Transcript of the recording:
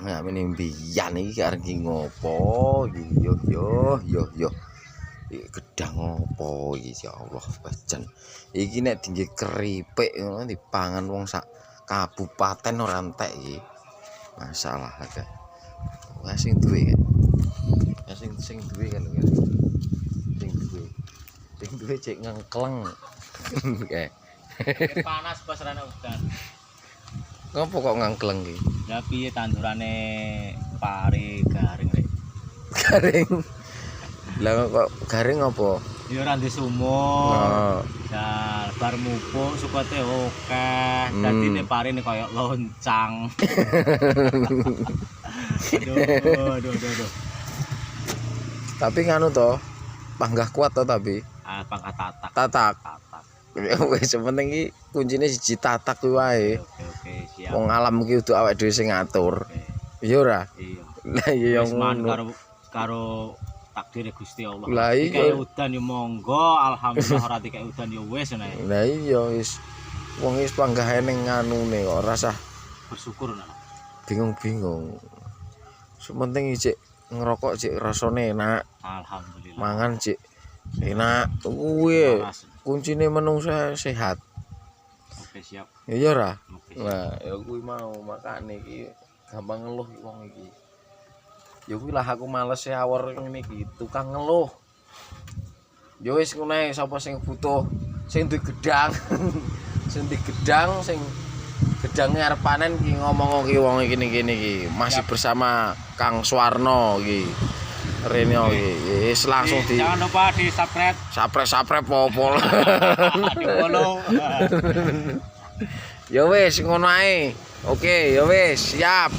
Nggak menimbian iki arep ngopo iki yo. Iki gedang opo iki ya Allah pancen. Iki nek tinggi keripik ngono dipangan wong sak kabupaten ora entek iki. Masalah agak. Wah sing duwe kan. Ya sing duwe kan ya. Sing duwe cek ngengkleng. Kayak panas pas rene udan. ngopo kok ngengkleng iki? Lah piye tandurane pare garing rek. Garing. Lah kok garing apa? Ya ora ndek sumur. Oh. Nah, bar mupuk sukote akeh. Dadi nek parene koyo loncang. Aduh. Tapi nganu to, panggah kuat to tapi. Ah, pangkat tatak. Tatak. Tatak. Wis penting iki kuncine siji tatak kuwi wae. Oke, siap. Wong alam iki kudu awake dhewe sing ngatur. Iya ora? Iya. Lah iya Wis man ngono. karo takdir Gusti Allah. Lah iya. Dikek udan ya monggo, alhamdulillah ora dikek udan ya wis nek. Lah iya wis wong wis panggahe ning nganune kok ora usah Bersyukur nah. bingung-bingung. Sementing cek ngerokok cek rasane enak, Alhamdulillah. mangan cek enak. Kuwi kuncine menungso sehat. Oke, siap. Iya ora? Oke. Nah, ya kuwi mau makane iki gampang ngeluh wong iki. Ya kuwi lah aku males awor ngene iki, tukang ngeluh. Ya wis ngono ae sapa sing butuh sing duwe gedang. Sing duwe gedang sing gedange arep panen iki ngomong iki wong iki iki. Masih bersama Kang Suwarno iki. Rene iki. Wis langsung di Jangan lupa di subscribe, sapre popol. di follow. Ya wis ngono ae. Oke, ya wis, siap.